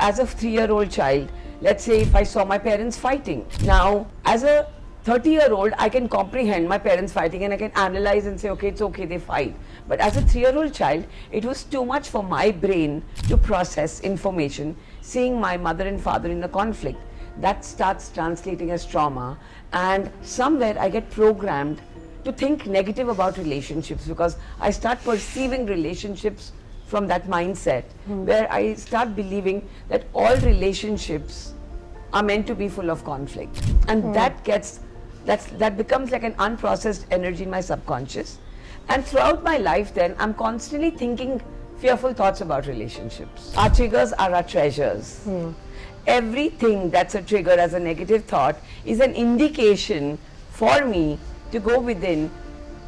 as a 3-year-old child, let's say if I saw my parents fighting, now as a 30-year-old, I can comprehend my parents fighting and I can analyze and say, okay, it's okay, they fight. But as a 3-year-old child, it was too much for my brain to process information, seeing my mother and father in a conflict. That starts translating as trauma, and somewhere I get programmed to think negative about relationships because I start perceiving relationships from that mindset where I start believing that all relationships are meant to be full of conflict, and that becomes like an unprocessed energy in my subconscious. And throughout my life then I'm constantly thinking fearful thoughts about relationships. Our triggers are our treasures. Everything that's a trigger as a negative thought is an indication for me to go within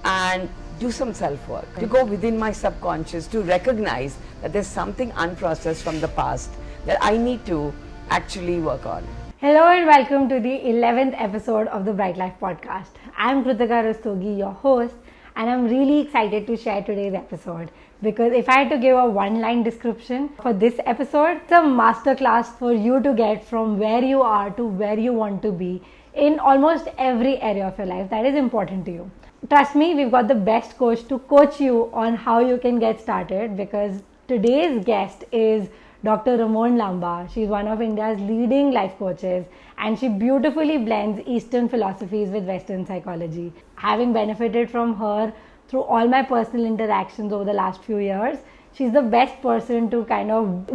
and do some self-work, to go within my subconscious, to recognize that there's something unprocessed from the past that I need to actually work on. Hello and welcome to the 11th episode of the Brightlife podcast. I'm Kritika Rastogi, your host, and I'm really excited to share today's episode because if I had to give a one-line description for this episode, it's a masterclass for you to get from where you are to where you want to be in almost every area of your life that is important to you. Trust me, we've got the best coach to coach you on how you can get started because today's guest is Dr. Ramon Lamba. She's one of India's leading life coaches and she beautifully blends Eastern philosophies with Western psychology. Having benefited from her through all my personal interactions over the last few years, she's the best person to kind of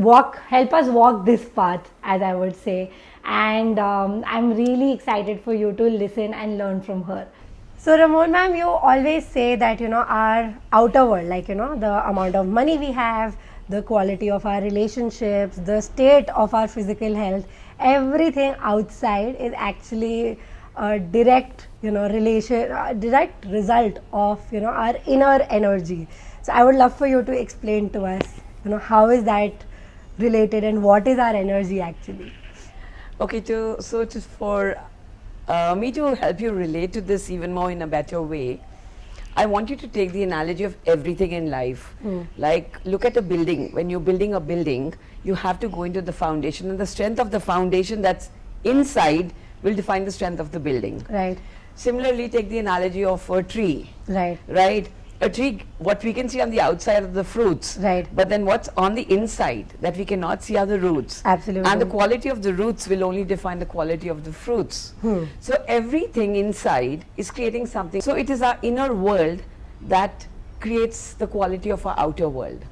help us walk this path, as I would say. And I'm really excited for you to listen and learn from her. So Ramon ma'am, you always say that, our outer world, the amount of money we have, the quality of our relationships, the state of our physical health, everything outside is actually a direct, direct result of, our inner energy. So I would love for you to explain to us, how is that related and what is our energy actually? Okay, so just for me to help you relate to this even more in a better way, I want you to take the analogy of everything in life. Like, look at a building. When you're building a building, you have to go into the foundation, and the strength of the foundation that's inside will define the strength of the building. Right. Similarly, take the analogy of a tree. Right. Right. A tree, what we can see on the outside are the fruits. Right. But then what's on the inside that we cannot see are the roots. Absolutely. And the quality of the roots will only define the quality of the fruits. So everything inside is creating something. So it is our inner world that creates the quality of our outer world.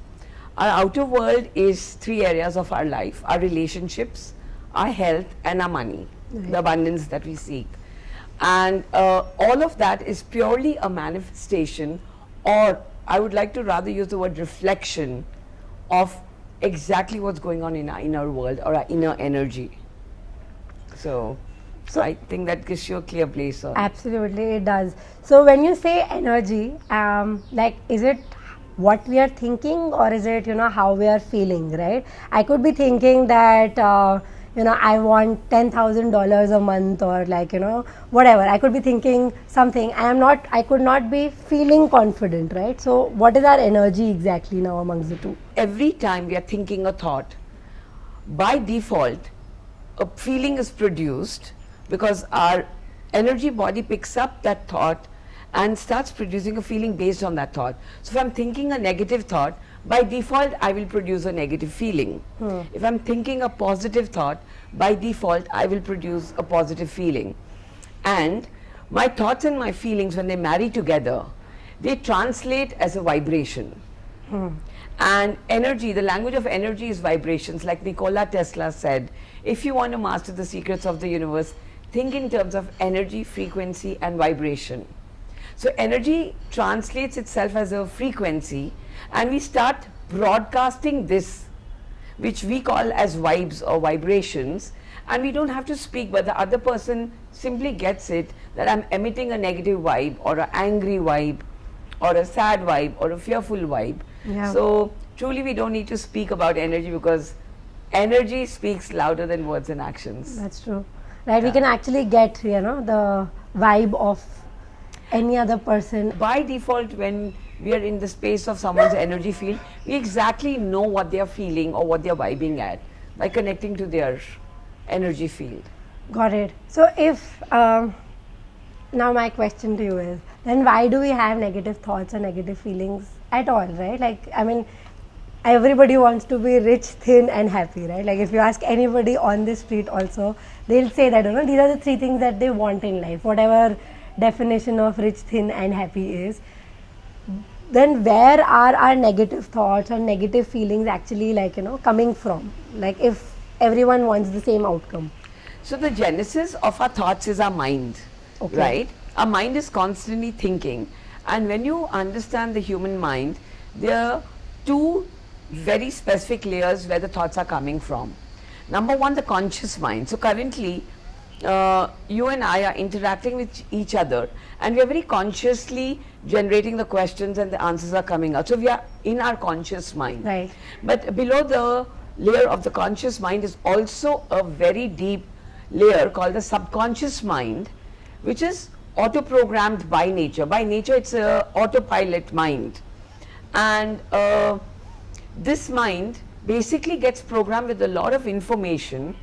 Our outer world is 3 areas of our life: our relationships, our health, and our money, the abundance that we seek. And all of that is purely a manifestation, or I would like to rather use the word reflection of exactly what's going on in our inner world or our inner energy. So I think that gives you a clear place. Absolutely, it does. So when you say energy, is it what we are thinking or is it, how we are feeling, right? I could be thinking that, I want $10,000 a month or whatever. I could be thinking something. I could not be feeling confident, right? So what is our energy exactly now amongst the two? Every time we are thinking a thought, by default, a feeling is produced because our energy body picks up that thought and starts producing a feeling based on that thought. So if I'm thinking a negative thought, by default I will produce a negative feeling. If I'm thinking a positive thought, by default I will produce a positive feeling. And my thoughts and my feelings, when they marry together, they translate as a vibration. And energy, the language of energy is vibrations. Like Nikola Tesla said, if you want to master the secrets of the universe, think in terms of energy, frequency and vibration. So energy translates itself as a frequency, and we start broadcasting this, which we call as vibes or vibrations, and we don't have to speak, but the other person simply gets it that I'm emitting a negative vibe or an angry vibe or a sad vibe or a fearful vibe. Yeah. So truly we don't need to speak about energy because energy speaks louder than words and actions. That's true. Right, we can actually get, the vibe of any other person. By default, when we are in the space of someone's energy field, we exactly know what they are feeling or what they are vibing at. by connecting to their energy field. Got it. So if now my question to you is, then why do we have negative thoughts or negative feelings at all, right? Like, I mean, everybody wants to be rich, thin and happy, right? Like if you ask anybody on the street also, they'll say that, you know, these are the three things that they want in life, whatever definition of rich, thin and happy is. Then where are our negative thoughts or negative feelings actually, like, you know, coming from? Like if everyone wants the same outcome. So the genesis of our thoughts is our mind, Okay. right? Our mind is constantly thinking, and when you understand the human mind, there are two very specific layers where the thoughts are coming from. Number one, the conscious mind. So currently, you and I are interacting with each other, and we are very consciously generating the questions, and the answers are coming out. So we are in our conscious mind. Right. But below the layer of the conscious mind is also a very deep layer called the subconscious mind, which is auto-programmed by nature. By nature, it's a autopilot mind, and this mind basically gets programmed with a lot of information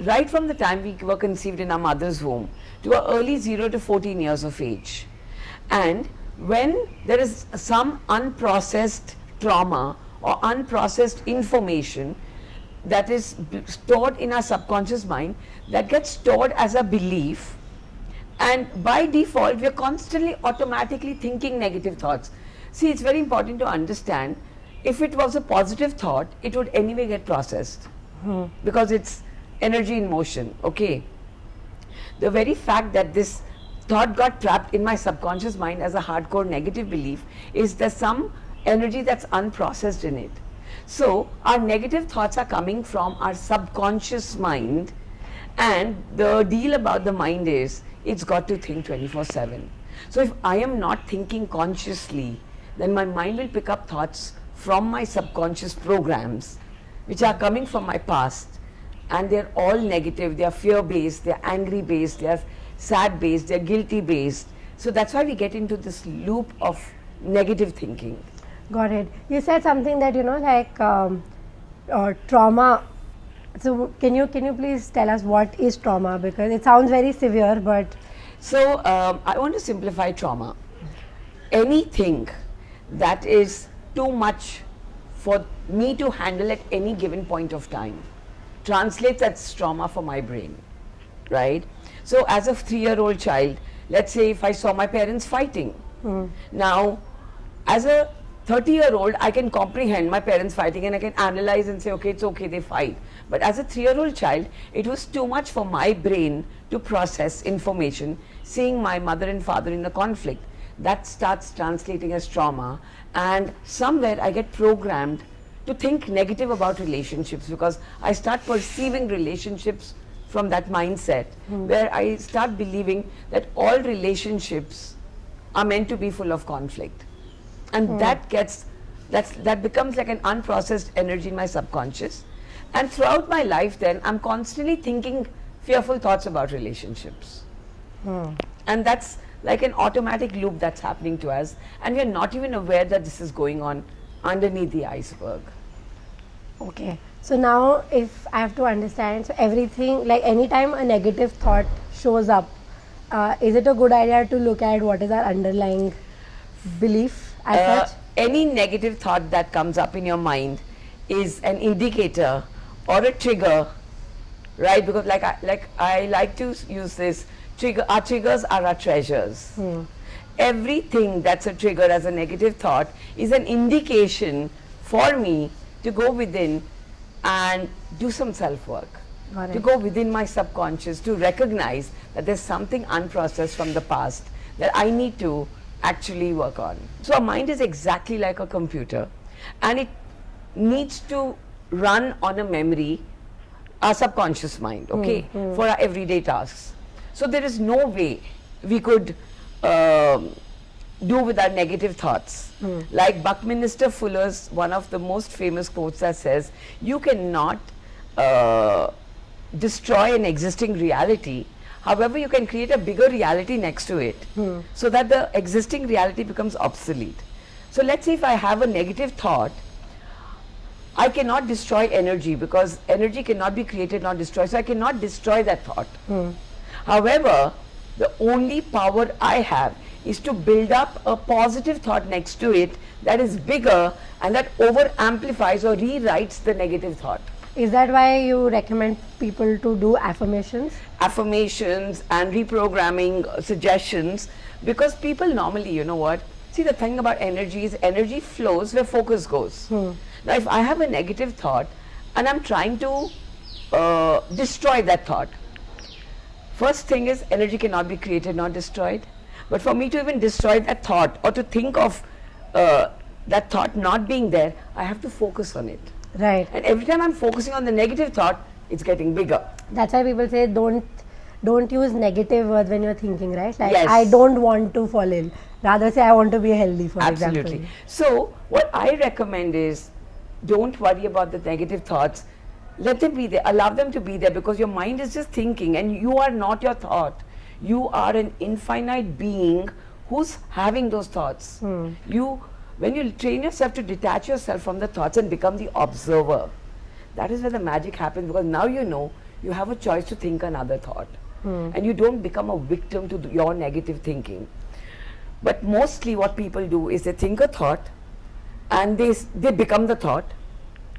right from the time we were conceived in our mother's womb to our early 0 to 14 years of age. And when there is some unprocessed trauma or unprocessed information that is stored in our subconscious mind, that gets stored as a belief, and by default we are constantly automatically thinking negative thoughts. See, it's very important to understand, if it was a positive thought, it would anyway get processed because it's energy in motion. Okay, the very fact that this thought got trapped in my subconscious mind as a hardcore negative belief is there's some energy that's unprocessed in it. So our negative thoughts are coming from our subconscious mind, and the deal about the mind is it's got to think 24/7. So if I am not thinking consciously, then my mind will pick up thoughts from my subconscious programs which are coming from my past, and they're all negative. They are fear based, they're angry based, they're sad based, they're guilty based. So that's why we get into this loop of negative thinking. Got it. You said something that, you know, like trauma. So can you please tell us what is trauma, because it sounds very severe, but So I want to simplify trauma. Anything that is too much for me to handle at any given point of time translates as trauma for my brain, right? So as a 3-year-old child, let's say if I saw my parents fighting, now as a 30-year-old, I can comprehend my parents fighting and I can analyze and say, okay, it's okay, they fight. But as a 3-year-old child, it was too much for my brain to process information, seeing my mother and father in a conflict. That starts translating as trauma, and somewhere I get programmed to think negative about relationships, because I start perceiving relationships from that mindset, where I start believing that all relationships are meant to be full of conflict. And that becomes like an unprocessed energy in my subconscious. And throughout my life then, I'm constantly thinking fearful thoughts about relationships. And that's like an automatic loop that's happening to us, and we're not even aware that this is going on underneath the iceberg. okay. So now if I have to understand, so everything, like anytime a negative thought shows up, is it a good idea to look at what is our underlying belief as such? Any negative thought that comes up in your mind is an indicator or a trigger, right? Because I like to use this trigger. Our triggers are our treasures. Everything that's a trigger as a negative thought is an indication for me to go within and do some self-work, Got to it. go within my subconscious, to recognize that there's something unprocessed from the past that I need to actually work on. So our mind is exactly like a computer, and it needs to run on a memory, our subconscious mind, okay, for our everyday tasks. So there is no way we could do with our negative thoughts. Like Buckminster Fuller's one of the most famous quotes that says, you cannot destroy an existing reality. However, you can create a bigger reality next to it, so that the existing reality becomes obsolete. So let's say if I have a negative thought, I cannot destroy energy because energy cannot be created, not destroyed. So I cannot destroy that thought. However, the only power I have is to build up a positive thought next to it that is bigger and that over amplifies or rewrites the negative thought. Is that why you recommend people to do affirmations? Affirmations and reprogramming suggestions, because people normally, you know what, see, the thing about energy is energy flows where focus goes. Now if I have a negative thought and I'm trying to destroy that thought, first thing is energy cannot be created, not destroyed. But for me to even destroy that thought or to think of that thought not being there, I have to focus on it. Right. And every time I'm focusing on the negative thought, it's getting bigger. That's why people say don't use negative words when you're thinking, right? Like, Yes. I don't want to fall ill. Rather say I want to be healthy, for Absolutely. example. So what I recommend is, don't worry about the negative thoughts. Let them be there. Allow them to be there, because your mind is just thinking and you are not your thought. You are an infinite being who's having those thoughts. When you train yourself to detach yourself from the thoughts and become the observer, that is where the magic happens, because now you know you have a choice to think another thought. And you don't become a victim to your negative thinking. But mostly what people do is they think a thought and they become the thought,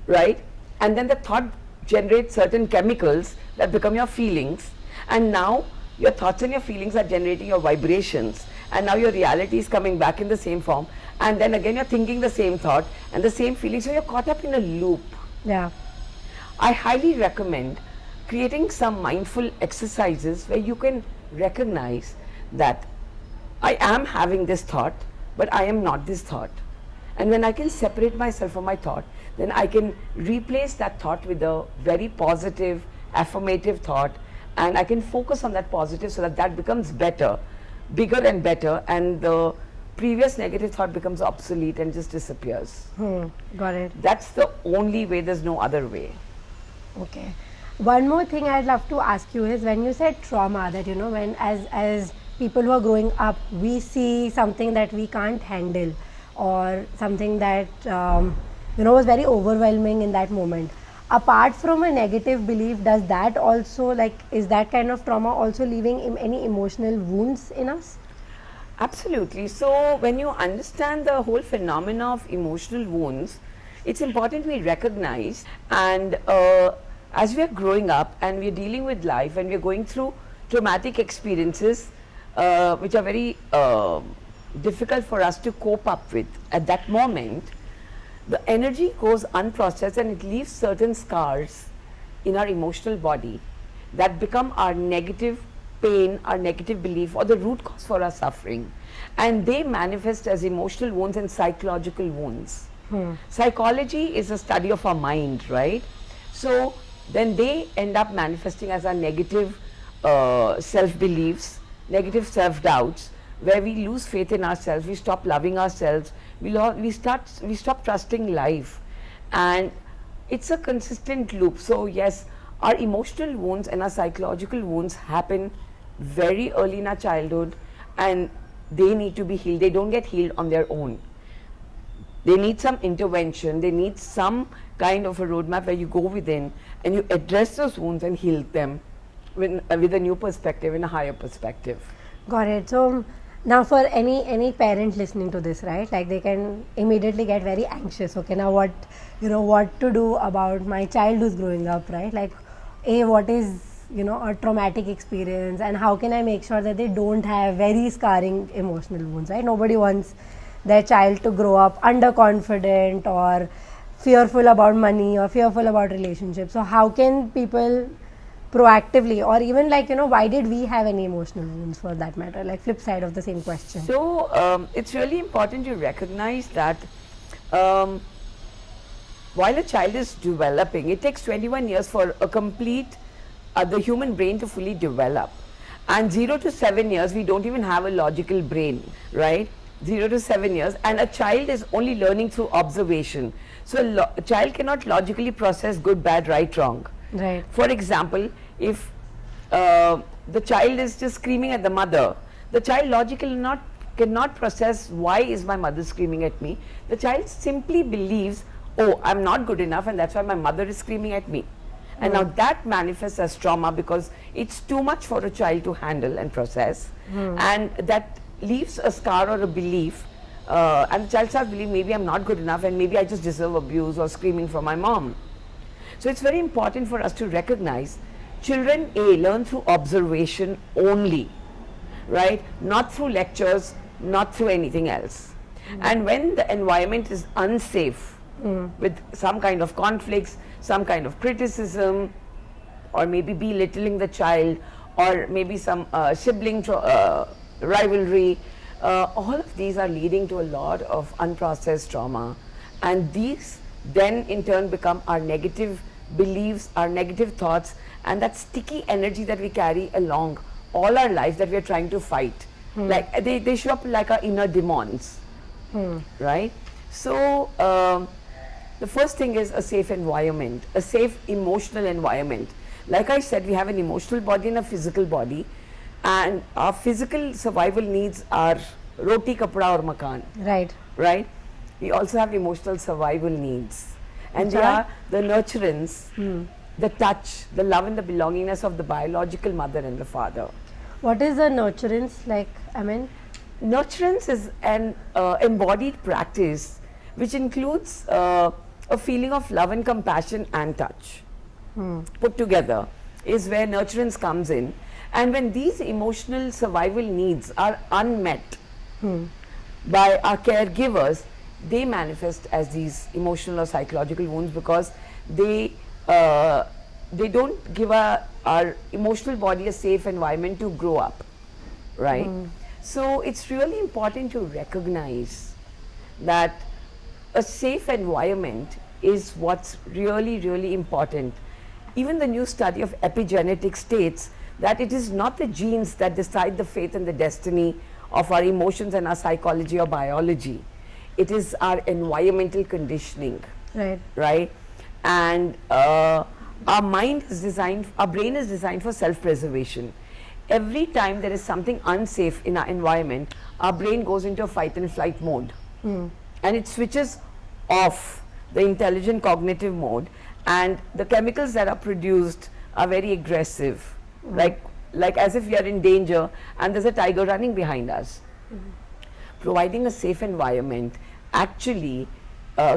right? And then the thought generates certain chemicals that become your feelings, and now your thoughts and your feelings are generating your vibrations, and now your reality is coming back in the same form, and then again you're thinking the same thought and the same feeling, so you're caught up in a loop. Yeah. I highly recommend creating some mindful exercises where you can recognize that I am having this thought, but I am not this thought. And when I can separate myself from my thought, then I can replace that thought with a very positive, affirmative thought, and I can focus on that positive so that that becomes better, bigger and better, and the previous negative thought becomes obsolete and just disappears. Got it. That's the only way, there's no other way. Okay. One more thing I'd love to ask you is, when you said trauma, that when as people who are growing up, we see something that we can't handle, or something that was very overwhelming in that moment. Apart from a negative belief, does that also, is that kind of trauma also leaving any emotional wounds in us? Absolutely. So when you understand the whole phenomena of emotional wounds, it's important we recognize, and as we are growing up and we are dealing with life and we are going through traumatic experiences which are very difficult for us to cope up with at that moment, the energy goes unprocessed and it leaves certain scars in our emotional body that become our negative pain, our negative belief, or the root cause for our suffering, and they manifest as emotional wounds and psychological wounds. Psychology is a study of our mind, right? So then they end up manifesting as our negative self-beliefs, negative self-doubts, where we lose faith in ourselves, we stop loving ourselves, we stop trusting life, and it's a consistent loop. So yes, our emotional wounds and our psychological wounds happen very early in our childhood, and they need to be healed. They don't get healed on their own. They need some intervention, they need some kind of a roadmap where you go within and you address those wounds and heal them with a new perspective, in a higher perspective. Got it. So now for any parent listening to this, right, they can immediately get very anxious. Okay, now what to do about my child who's growing up, right? What is a traumatic experience, and how can I make sure that they don't have very scarring emotional wounds, right? Nobody wants their child to grow up underconfident or fearful about money or fearful about relationships. So how can people proactively, or even why did we have any emotional wounds, for that matter, flip side of the same question? So it's really important to recognize that while a child is developing, it takes 21 years for a complete the human brain to fully develop, and 0 to 7 years we don't even have a logical brain, right? 0 to 7 years, and a child is only learning through observation. So a child cannot logically process good, bad, right, wrong. Right. For example, if the child is just screaming at the mother, the child logically cannot process, why is my mother screaming at me? The child simply believes, oh, I'm not good enough, and that's why my mother is screaming at me. And now that manifests as trauma because it's too much for a child to handle and process, and that leaves a scar or a belief, and the child starts believing maybe I'm not good enough and maybe I just deserve abuse or screaming from my mom. So it's very important for us to recognize children learn through observation only, right? Not through lectures, not through anything else. And when the environment is unsafe, with some kind of conflicts, some kind of criticism, or maybe belittling the child, or maybe some sibling rivalry, all of these are leading to a lot of unprocessed trauma, and these then in turn become our negative beliefs, our negative thoughts, and that sticky energy that we carry along all our life that we are trying to fight. Like they show up like our inner demons, right? So the first thing is a safe environment, a safe emotional environment. Like I said, we have an emotional body and a physical body, and our physical survival needs are roti, kapda or makan. Right. Right? We also have emotional survival needs, and they are the nurturance, the touch, the love and the belongingness of the biological mother and the father. What is the nurturance like? I mean, Nurturance is an embodied practice which includes a feeling of love and compassion and touch. Put together is where nurturance comes in, and when these emotional survival needs are unmet by our caregivers, they manifest as these emotional or psychological wounds because they don't give our emotional body a safe environment to grow up, right? So it's really important to recognize that a safe environment is what's really, really important. Even the new study of epigenetics states that it is not the genes that decide the fate and the destiny of our emotions and our psychology or biology. It is our environmental conditioning, right? And our mind is designed, our brain is designed for self-preservation. Every time there is something unsafe in our environment, our brain goes into a fight and flight mode, and it switches off the intelligent cognitive mode, and the chemicals that are produced are very aggressive, like as if we are in danger and there's a tiger running behind us. Providing a safe environment actually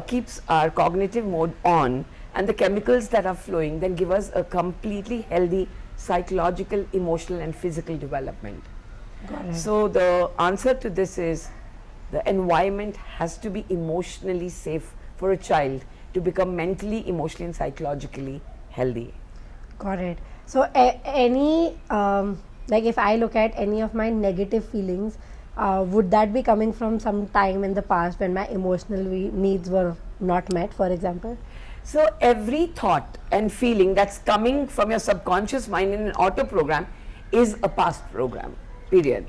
keeps our cognitive mode on, and the chemicals that are flowing then give us a completely healthy psychological, emotional and physical development. got it. So the answer to this is the environment has to be emotionally safe for a child to become mentally, emotionally and psychologically healthy. Got it. So any like if I look at any of my negative feelings, would that be coming from some time in the past when my emotional needs were not met, for example? So every thought and feeling that's coming from your subconscious mind in an auto program is a past program, period.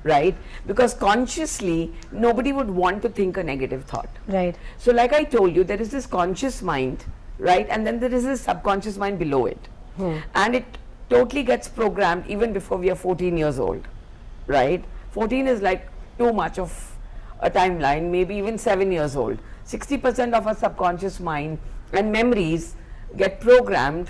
Right? Because consciously nobody would want to think a negative thought. Right. So like I told you, there is this conscious mind, right? And then there is this subconscious mind below it. And it totally gets programmed even before we are 14 years old, right? 14 is like too much of a timeline, maybe even 7 years old. 60% of our subconscious mind and memories get programmed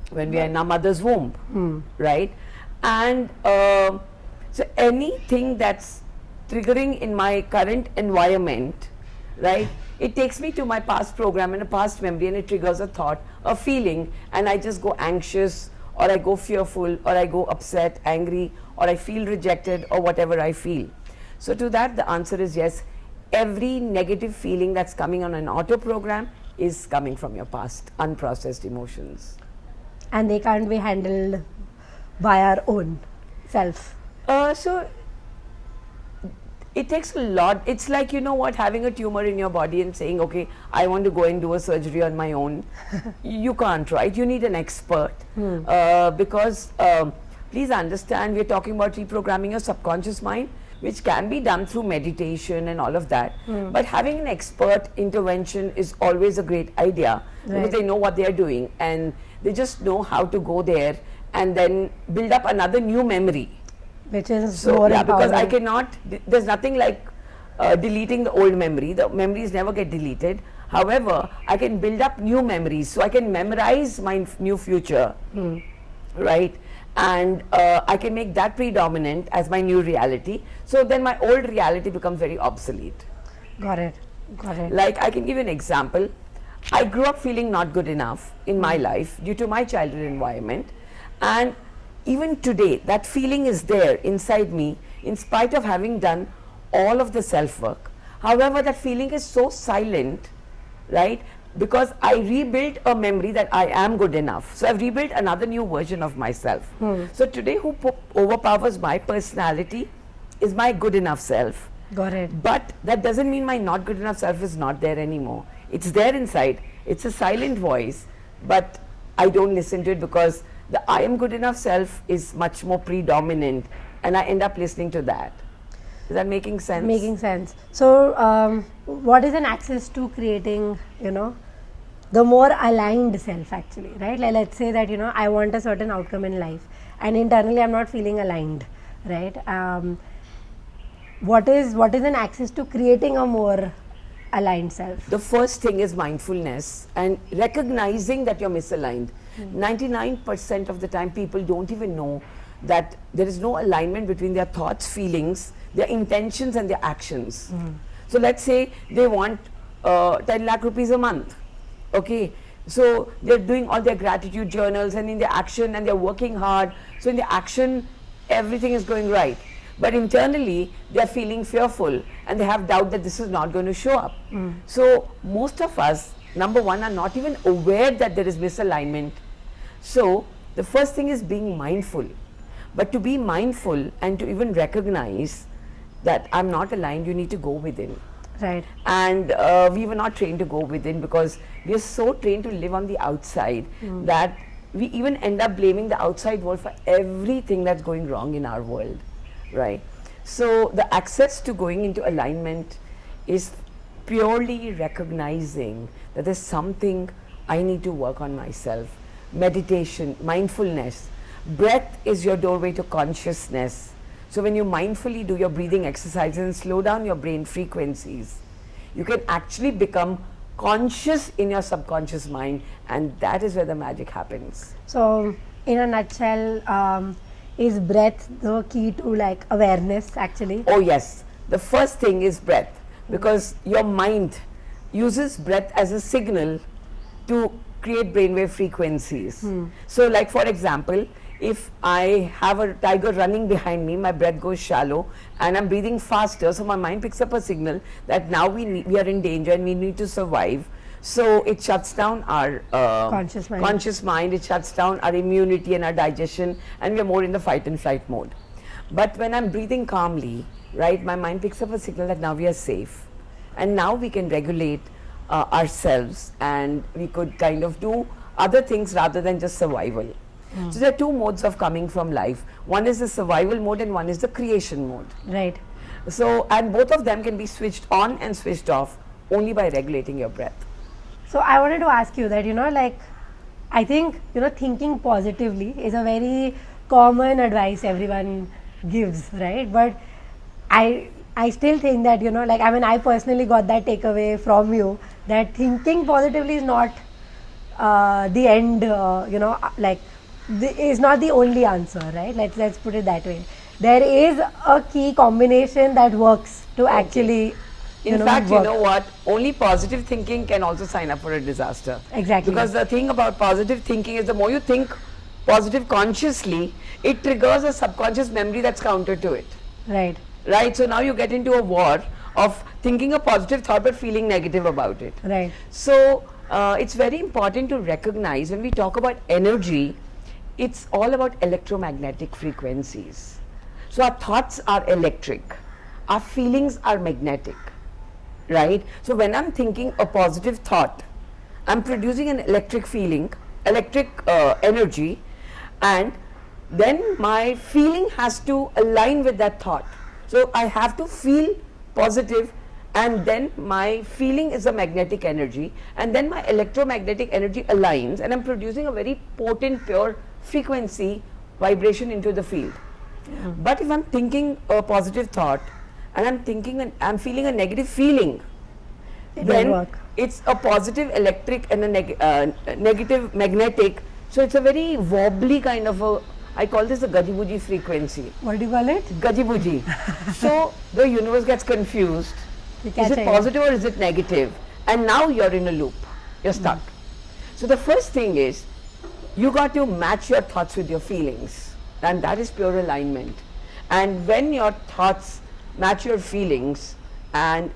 when we are in our mother's womb, right? And so anything that's triggering in my current environment, right, it takes me to my past program and a past memory, and it triggers a thought, a feeling, and I just go anxious, or I go fearful, or I go upset, angry, or I feel rejected, or whatever I feel. So to that the answer is yes. Every negative feeling that's coming on an auto program is coming from your past unprocessed emotions. And they can't be handled by our own self. So it takes a lot. It's like, you know what, having a tumor in your body and saying, okay, I want to go and do a surgery on my own. You can't, right? You need an expert. Because please understand, we're talking about reprogramming your subconscious mind, which can be done through meditation and all of that. But having an expert intervention is always a great idea, because they know what they are doing and they just know how to go there and then build up another new memory. Which is So more yeah, because I empowering. cannot, there's nothing like deleting the old memory. The memories never get deleted. However, I can build up new memories, so I can memorize my new future, right? And I can make that predominant as my new reality. So then my old reality becomes very obsolete. Got it. Got it. Like, I can give you an example. I grew up feeling not good enough in my life due to my childhood environment, and even today that feeling is there inside me in spite of having done all of the self work. However, that feeling is so silent, right? Because I rebuilt a memory that I am good enough. So I've rebuilt another new version of myself. So today who overpowers my personality is my good enough self. Got it. But that doesn't mean my not good enough self is not there anymore. It's there inside. It's a silent voice, but I don't listen to it because the I am good enough self is much more predominant, and I end up listening to that. Is that making sense? Making sense. So, what is an access to creating, the more aligned self actually, right? Like, let's say that, I want a certain outcome in life and internally I'm not feeling aligned, right? What is an access to creating a more aligned self? The first thing is mindfulness and recognizing that you're misaligned. 99% of the time people don't even know that there is no alignment between their thoughts, feelings, their intentions and their actions. So let's say they want 10 lakh rupees a month. Okay, so they're doing all their gratitude journals and in their action, and they're working hard. So in the action, everything is going right. But internally, they're feeling fearful and they have doubt that this is not going to show up. So most of us, number one, are not even aware that there is misalignment. So the first thing is being mindful. But to be mindful and to even recognize that I'm not aligned, you need to go within. Right. And we were not trained to go within because we are so trained to live on the outside that we even end up blaming the outside world for everything that's going wrong in our world, right? So the access to going into alignment is purely recognizing that there's something I need to work on myself. Meditation, mindfulness, breath is your doorway to consciousness. So when you mindfully do your breathing exercises and slow down your brain frequencies, you can actually become conscious in your subconscious mind, and that is where the magic happens. So in a nutshell, is breath the key to like awareness actually? Oh yes, the first thing is breath, because your mind uses breath as a signal to create brainwave frequencies. So like for example, if I have a tiger running behind me, my breath goes shallow and I'm breathing faster, so my mind picks up a signal that now we are in danger and we need to survive. So it shuts down our conscious mind, it shuts down our immunity and our digestion, and we are more in the fight and flight mode. But when I'm breathing calmly, right, my mind picks up a signal that now we are safe. And now we can regulate ourselves, and we could kind of do other things rather than just survival. So there are two modes of coming from life. One is the survival mode and one is the creation mode. Right. So, and both of them can be switched on and switched off only by regulating your breath. So I wanted to ask you that, like, I think, thinking positively is a very common advice everyone gives, right? But I still think that, I personally got that takeaway from you that thinking positively is not the end, is not the only answer, right? Let's put it that way. There is a key combination that works to actually in fact, work. You know what? Only positive thinking can also sign up for a disaster. Exactly. Because the thing about positive thinking is the more you think positive consciously, it triggers a subconscious memory that's counter to it. Right. Right. So now you get into a war of thinking a positive thought but feeling negative about it. Right. So it's very important to recognize when we talk about energy, it's all about electromagnetic frequencies. So our thoughts are electric, our feelings are magnetic. Right? So when I'm thinking a positive thought, I'm producing an electric feeling, electric energy, and then my feeling has to align with that thought. So I have to feel positive, and then my feeling is a magnetic energy, and then my electromagnetic energy aligns, and I'm producing a very potent, pure frequency vibration into the field. But if I'm thinking a positive thought, and I'm feeling a negative feeling, Then breathwork. it's a positive electric and a negative magnetic. So it's a very wobbly kind of a, I call this a gajibuji frequency. What do you call it? Gajibuji. So the universe gets confused. Is it positive or is it negative? And now you're in a loop. You're stuck. So the first thing is, you got to match your thoughts with your feelings. And that is pure alignment. And when your thoughts match your feelings and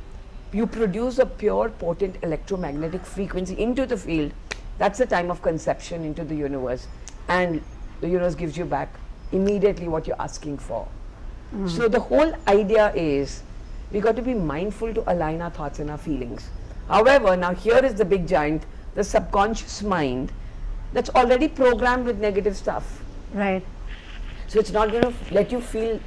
you produce a pure, potent electromagnetic frequency into the field, that's the time of conception into the universe. And the universe gives you back immediately what you're asking for. So the whole idea is, we got to be mindful to align our thoughts and our feelings. However, now here is the big giant, the subconscious mind, that's already programmed with negative stuff. Right. So it's not going to let you feel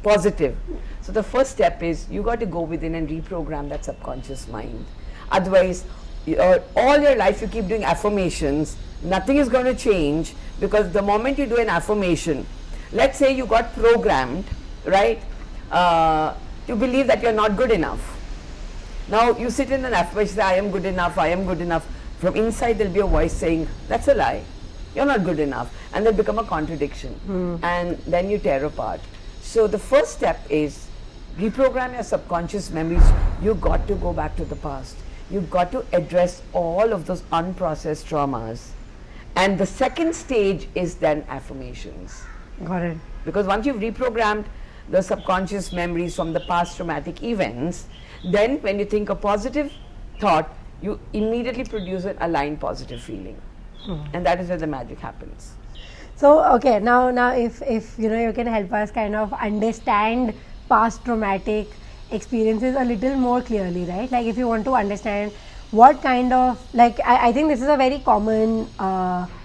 positive. So the first step is, you got to go within and reprogram that subconscious mind. Otherwise, all your life you keep doing affirmations, nothing is going to change, because the moment you do an affirmation, let's say you got programmed, right, to believe that you're not good enough. Now you sit in an affirmation, say, I am good enough, I am good enough. From inside there'll be a voice saying, that's a lie, you're not good enough. And they'll become a contradiction. And then you tear apart. So the first step is, reprogram your subconscious memories. You've got to go back to the past. You've got to address all of those unprocessed traumas. And the second stage is then affirmations. Got it. Because once you've reprogrammed the subconscious memories from the past traumatic events, then when you think a positive thought, you immediately produce an aligned positive feeling. And that is where the magic happens. So okay, now if you can help us kind of understand past traumatic experiences a little more clearly, right? Like if you want to understand what kind of, like I think this is a very common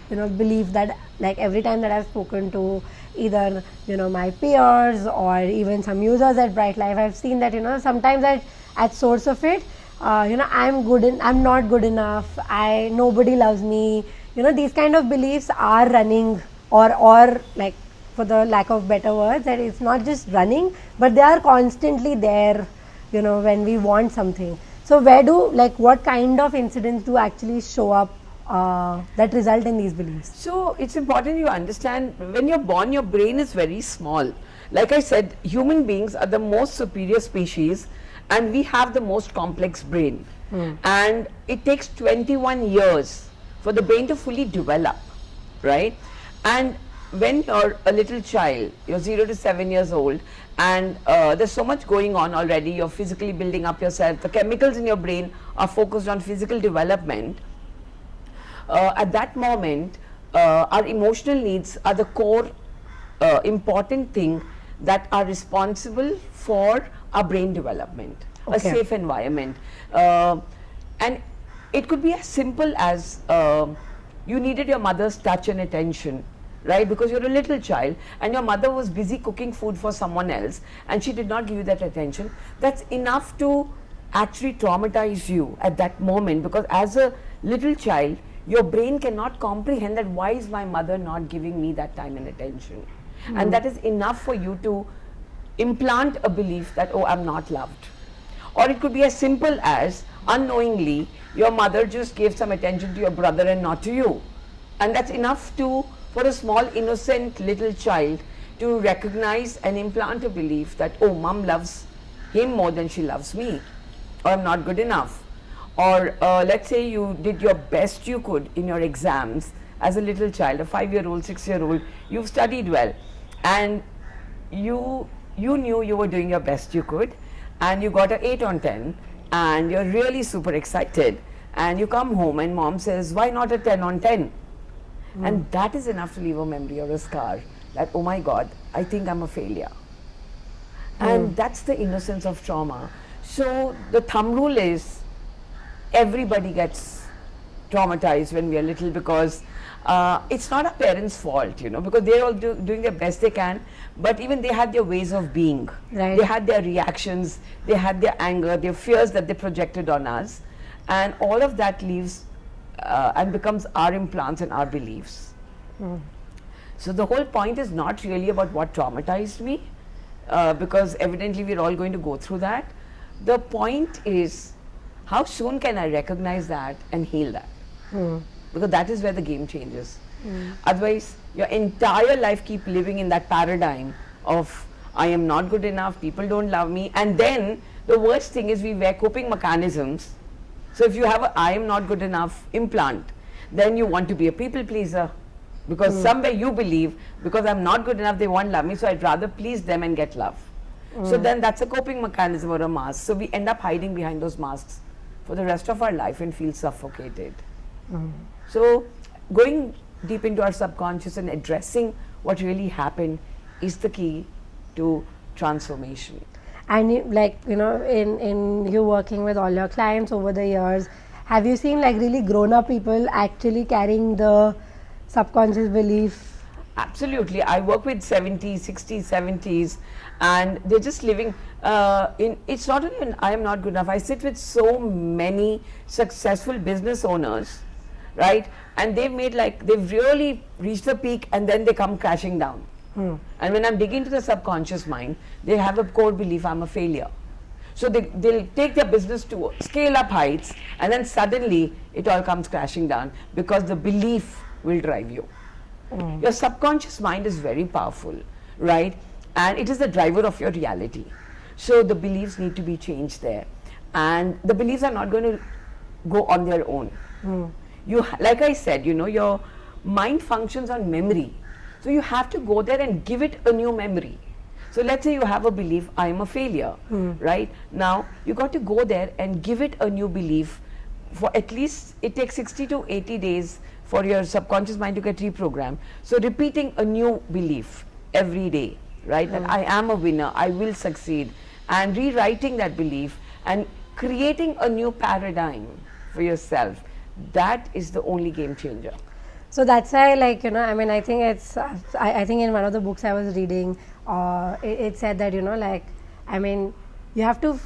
belief that, like, every time that I've spoken to either my peers or even some users at Brightlife, I've seen that sometimes at source of it, I'm not good enough, nobody loves me, these kind of beliefs are running, or like, for the lack of better words, that it's not just running, but they are constantly there, when we want something. So what kind of incidents do actually show up that result in these beliefs? So it's important you understand, when you're born, your brain is very small. Like I said, human beings are the most superior species, and we have the most complex brain. And it takes 21 years for the brain to fully develop, right? And when you're a little child, you're 0 to 7 years old, and there's so much going on already, you're physically building up yourself, the chemicals in your brain are focused on physical development. At that moment, our emotional needs are the core important thing that are responsible for our brain development. A safe environment. And it could be as simple as you needed your mother's touch and attention, right? Because you're a little child and your mother was busy cooking food for someone else and she did not give you that attention. That's enough to actually traumatize you at that moment, because as a little child, your brain cannot comprehend that why is my mother not giving me that time and attention. And that is enough for you to implant a belief that, oh, I'm not loved. Or it could be as simple as, unknowingly, your mother just gave some attention to your brother and not to you. And that's enough for a small innocent little child to recognize and implant a belief that, oh, mom loves him more than she loves me, or I'm not good enough. Or let's say you did your best you could in your exams as a little child, a 5-year-old, 6-year-old, you've studied well, and you knew you were doing your best you could, and you got an 8 on 10, and you're really super excited, and you come home and mom says, why not a 10 on 10? And that is enough to leave a memory or a scar that, oh my God, I think I'm a failure. And that's the innocence of trauma. So the thumb rule is, everybody gets traumatized when we are little, because it's not our parents' fault, because they're all doing their best they can, but even they had their ways of being. Right. They had their reactions, they had their anger, their fears that they projected on us, and all of that leaves and becomes our implants and our beliefs. So the whole point is not really about what traumatized me, because evidently we're all going to go through that. The point is how soon can I recognize that and heal that? Because that is where the game changes. Otherwise, your entire life keep living in that paradigm of I am not good enough, people don't love me, and then the worst thing is we wear coping mechanisms. So if you have a I am not good enough implant, then you want to be a people pleaser. Because somewhere you believe, because I'm not good enough, they won't love me, so I'd rather please them and get love. So then that's a coping mechanism or a mask. So we end up hiding behind those masks for the rest of our life and feel suffocated. So going deep into our subconscious and addressing what really happened is the key to transformation. And in you working with all your clients over the years, have you seen like really grown up people actually carrying the subconscious belief? Absolutely. I work with 70s, 60s, 70s, and they're just living it's not only I am not good enough. I sit with so many successful business owners, right? And they've really reached the peak and then they come crashing down. And when I'm digging into the subconscious mind, they have a core belief I'm a failure. So they'll take their business to scale up heights and then suddenly it all comes crashing down because the belief will drive you. Your subconscious mind is very powerful, right? And it is the driver of your reality. So the beliefs need to be changed there. And the beliefs are not going to go on their own. Like I said, your mind functions on memory. So you have to go there and give it a new memory. So let's say you have a belief, I am a failure, right? Now you got to go there and give it a new belief. For at least it takes 60 to 80 days for your subconscious mind to get reprogrammed. So repeating a new belief every day, right? That I am a winner, I will succeed, and rewriting that belief and creating a new paradigm for yourself. That is the only game changer. So that's why, I think it's, I think in one of the books I was reading, it said that, you have to,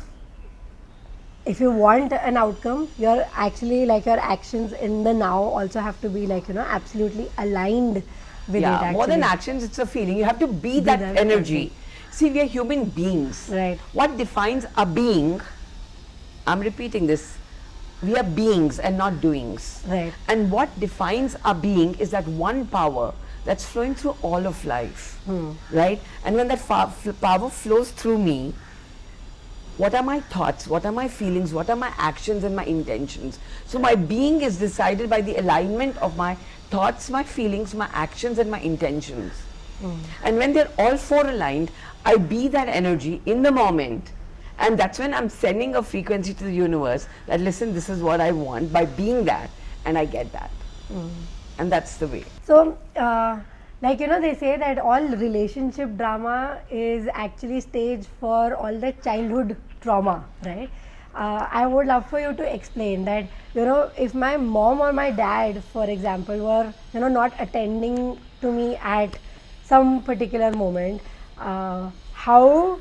if you want an outcome, you're actually your actions in the now also have to be absolutely aligned with it. Yeah, actually. more than actions, it's a feeling. You have to be that energy. See, we are human beings. Right. What defines a being, I'm repeating this, we are beings and not doings. Right. And what defines a being is that one power that's flowing through all of life, right? And when that power flows through me, what are my thoughts, what are my feelings, what are my actions and my intentions? So my being is decided by the alignment of my thoughts, my feelings, my actions and my intentions. And when they're all four aligned, I be that energy in the moment. And that's when I'm sending a frequency to the universe that, listen, this is what I want, by being that, and I get that. And that's the way. So, they say that all relationship drama is actually staged for all the childhood trauma, right? I would love for you to explain that, if my mom or my dad, for example, were, not attending to me at some particular moment, how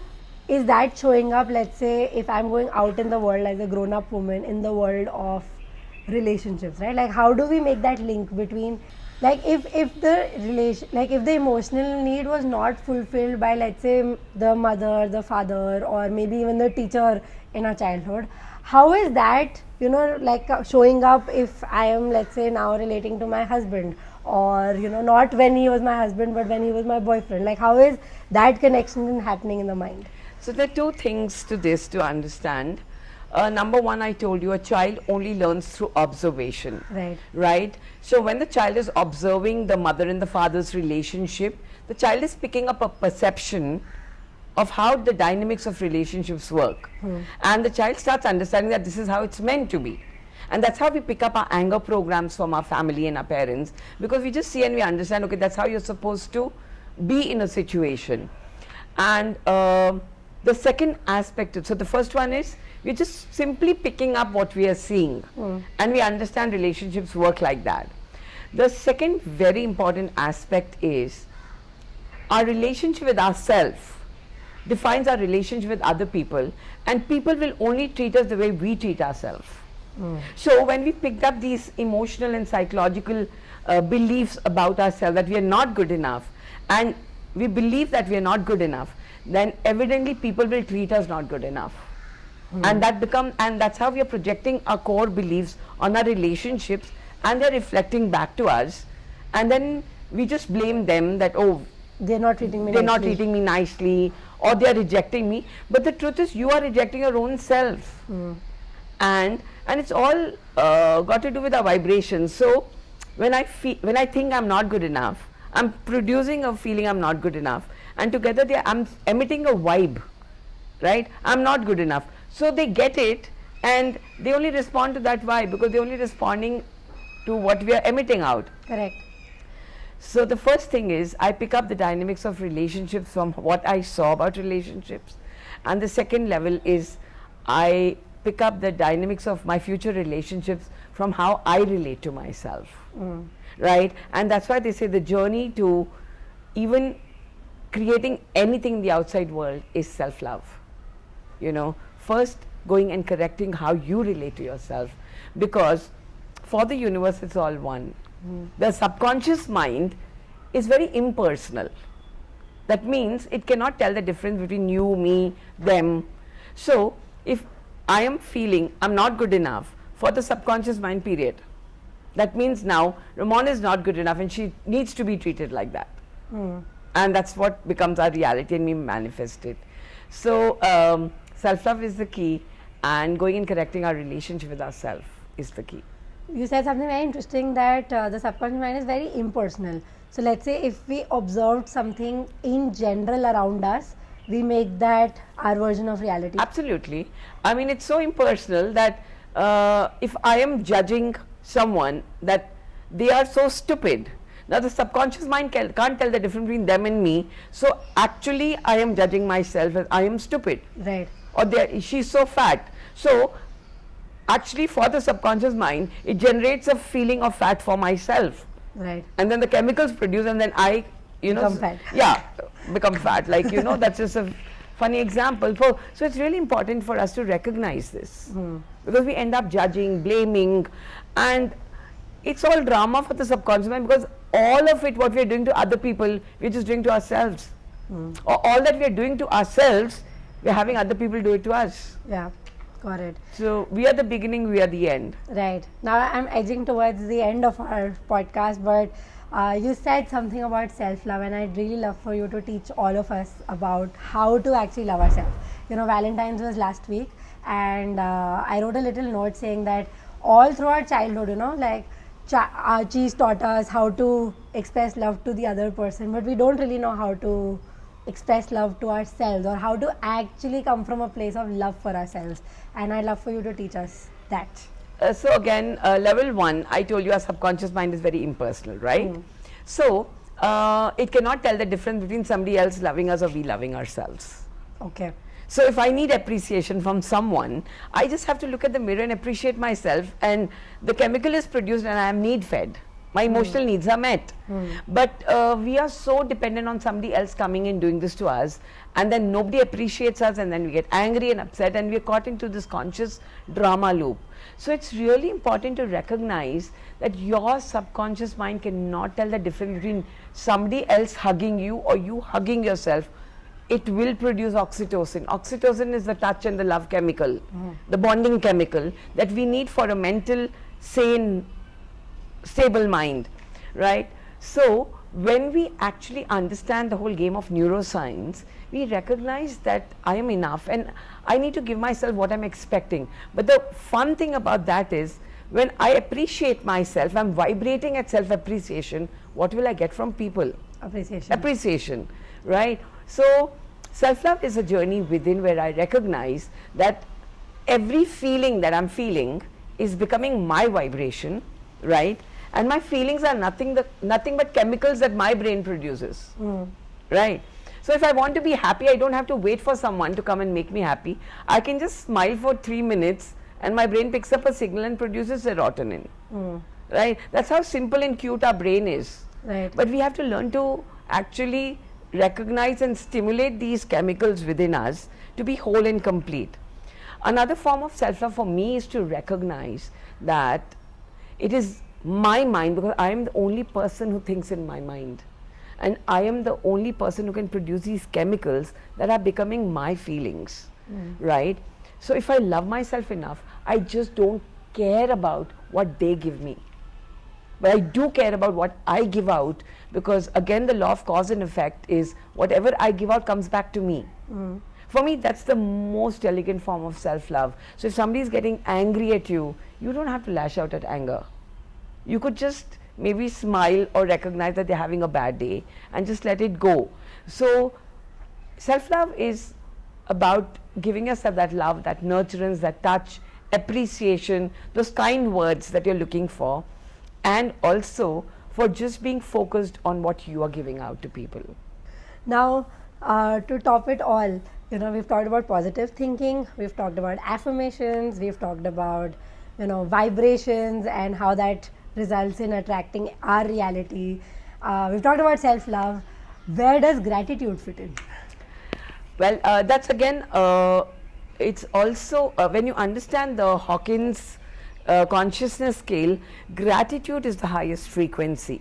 is that showing up, let's say, if I'm going out in the world as a grown-up woman in the world of relationships, right? Like, how do we make that link between, if the emotional need was not fulfilled by, let's say, the mother, the father, or maybe even the teacher in our childhood, how is that, showing up if I am, let's say, now relating to my husband, or, not when he was my husband, but when he was my boyfriend? Like, how is that connection happening in the mind? So there are two things to this to understand. Number one, I told you, a child only learns through observation. Right. Right? So when the child is observing the mother and the father's relationship, the child is picking up a perception of how the dynamics of relationships work. And the child starts understanding that this is how it's meant to be. And that's how we pick up our anger programs from our family and our parents, because we just see and we understand, okay, that's how you're supposed to be in a situation. And the second aspect, so the first one is, we're just simply picking up what we are seeing, and we understand relationships work like that. The second very important aspect is, our relationship with ourselves defines our relationship with other people, and people will only treat us the way we treat ourselves. So when we picked up these emotional and psychological beliefs about ourselves, that we are not good enough, and we believe that we are not good enough, then evidently people will treat us not good enough. And that's how we are projecting our core beliefs on our relationships, and they're reflecting back to us, and then we just blame them that, oh, they're not treating me not treating me nicely, or they're rejecting me. But the truth is, you are rejecting your own self. And it's all got to do with our vibrations. So when I think I'm not good enough, I'm producing a feeling I'm not good enough, and together I'm emitting a vibe, right? I'm not good enough. So they get it, and they only respond to that vibe, because they're only responding to what we are emitting out. Correct. So the first thing is, I pick up the dynamics of relationships from what I saw about relationships, and the second level is, I pick up the dynamics of my future relationships from how I relate to myself, right? And that's why they say the journey to even creating anything in the outside world is self-love. You know, first going and correcting how you relate to yourself, because for the universe it's all one. The subconscious mind is very impersonal. That means it cannot tell the difference between you, me, them. So if I am feeling I'm not good enough for the subconscious mind, period, that means now Ramon is not good enough and she needs to be treated like that. And that's what becomes our reality, and we manifest it. So self-love is the key, and going and correcting our relationship with ourselves is the key. You said something very interesting, that the subconscious mind is very impersonal. So let's say if we observed something in general around us, we make that our version of reality. Absolutely. I mean, it's so impersonal that if I am judging someone that they are so stupid, now the subconscious mind can't tell the difference between them and me. So actually I am judging myself as I am stupid. Right. Or she's so fat. So actually for the subconscious mind, it generates a feeling of fat for myself. Right. And then the chemicals produce, and then I, become fat. Yeah, become fat. Like, that's just a funny example. So it's really important for us to recognize this, because we end up judging, blaming, and it's all drama for the subconscious mind, because all of it, what we are doing to other people, we're just doing to ourselves. Or all that we are doing to ourselves, we're having other people do it to us. Yeah. Got it. So we are the beginning, we are the end. Right. Now I'm edging towards the end of our podcast, but you said something about self-love, and I'd really love for you to teach all of us about how to actually love ourselves. Valentine's was last week, and I wrote a little note saying that all through our childhood, Archie's taught us how to express love to the other person, but we don't really know how to express love to ourselves, or how to actually come from a place of love for ourselves. And I'd love for you to teach us that. So again, level 1, I told you our subconscious mind is very impersonal, right? So it cannot tell the difference between somebody else loving us or we loving ourselves. Okay. So if I need appreciation from someone, I just have to look at the mirror and appreciate myself, and the chemical is produced and I am need fed. My emotional needs are met. But we are so dependent on somebody else coming and doing this to us, and then nobody appreciates us, and then we get angry and upset, and we are caught into this conscious drama loop. So it's really important to recognize that your subconscious mind cannot tell the difference between somebody else hugging you or you hugging yourself. It will produce oxytocin. Oxytocin is the touch and the love chemical, the bonding chemical that we need for a mental, sane, stable mind, right? So when we actually understand the whole game of neuroscience, we recognize that I am enough and I need to give myself what I'm expecting. But the fun thing about that is, when I appreciate myself, I'm vibrating at self-appreciation, what will I get from people? Appreciation, right? So self-love is a journey within, where I recognize that every feeling that I'm feeling is becoming my vibration, right? And my feelings are nothing but chemicals that my brain produces, right? So if I want to be happy, I don't have to wait for someone to come and make me happy. I can just smile for 3 minutes and my brain picks up a signal and produces serotonin, right? That's how simple and cute our brain is. Right. But we have to learn to actually recognize and stimulate these chemicals within us to be whole and complete. Another form of self-love for me is to recognize that it is my mind, because I am the only person who thinks in my mind, and I am the only person who can produce these chemicals that are becoming my feelings, right? So if I love myself enough, I just don't care about what they give me. But I do care about what I give out, because again, the law of cause and effect is whatever I give out comes back to me. For me, that's the most elegant form of self-love. So if somebody is getting angry at you, you don't have to lash out at anger. You could just maybe smile or recognize that they're having a bad day and just let it go. So self-love is about giving yourself that love, that nurturance, that touch, appreciation, those kind words that you're looking for, and also for just being focused on what you are giving out to people. Now, to top it all, we've talked about positive thinking, we've talked about affirmations, we've talked about, vibrations and how that results in attracting our reality. We've talked about self-love. Where does gratitude fit in? Well, that's again, it's also when you understand the Hawkins consciousness scale, gratitude is the highest frequency.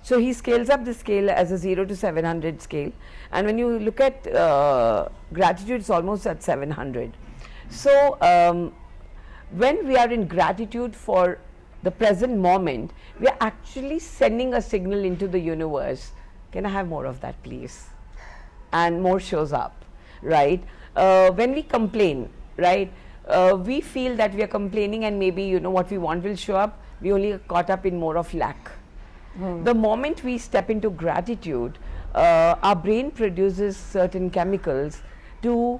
So he scales up the scale as a 0 to 700 scale, and when you look at gratitude, it's almost at 700. So when we are in gratitude for the present moment, we are actually sending a signal into the universe. Can I have more of that, please? And more shows up, right? When we complain, right, we feel that we are complaining, and maybe what we want will show up. We only are caught up in more of lack. The moment we step into gratitude, our brain produces certain chemicals to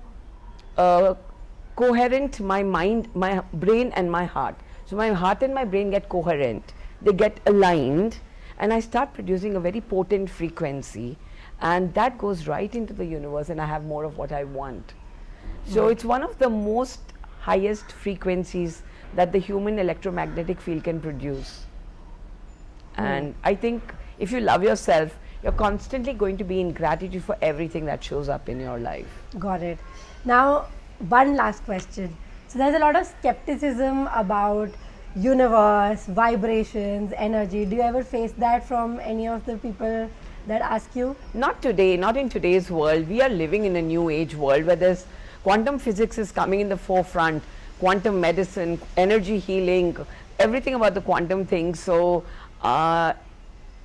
coherent my mind, my brain and my heart. So my heart and my brain get coherent, they get aligned, and I start producing a very potent frequency, and that goes right into the universe, and I have more of what I want. So it's one of the most highest frequencies that the human electromagnetic field can produce. And I think if you love yourself, you're constantly going to be in gratitude for everything that shows up in your life. Got it. Now, one last question. So there's a lot of skepticism about universe, vibrations, energy. Do you ever face that from any of the people that ask you? Not today, not in today's world. We are living in a new age world where there's quantum physics is coming in the forefront, quantum medicine, energy healing, everything about the quantum thing. So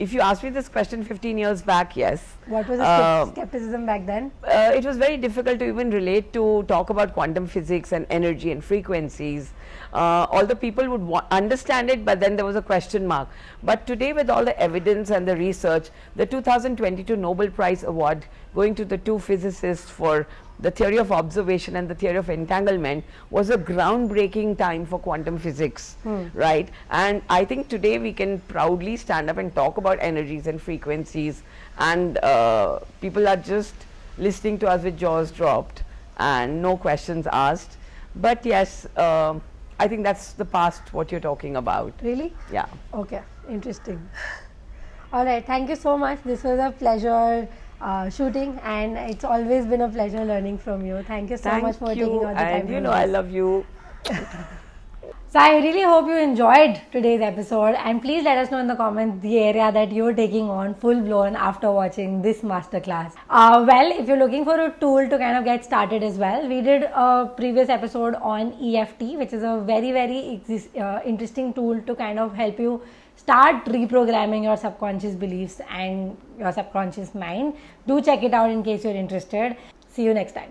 if you asked me this question 15 years back, yes. What was the skepticism back then? It was very difficult to even relate to talk about quantum physics and energy and frequencies. All the people would understand it, but then there was a question mark. But today, with all the evidence and the research, the 2022 Nobel Prize Award going to the two physicists for the theory of observation and the theory of entanglement was a groundbreaking time for quantum physics, right? And I think today we can proudly stand up and talk about energies and frequencies, and people are just listening to us with jaws dropped and no questions asked. But yes, I think that's the past, what you're talking about. Really? Yeah. Okay, interesting. All right, thank you so much. This was a pleasure shooting, and it's always been a pleasure learning from you. Thank you so much for taking all the time. And I love you. So I really hope you enjoyed today's episode, and please let us know in the comments the area that you're taking on full blown after watching this masterclass. Well, if you're looking for a tool to kind of get started as well, we did a previous episode on EFT, which is a very, very interesting tool to kind of help you start reprogramming your subconscious beliefs and your subconscious mind. Do check it out in case you're interested. See you next time.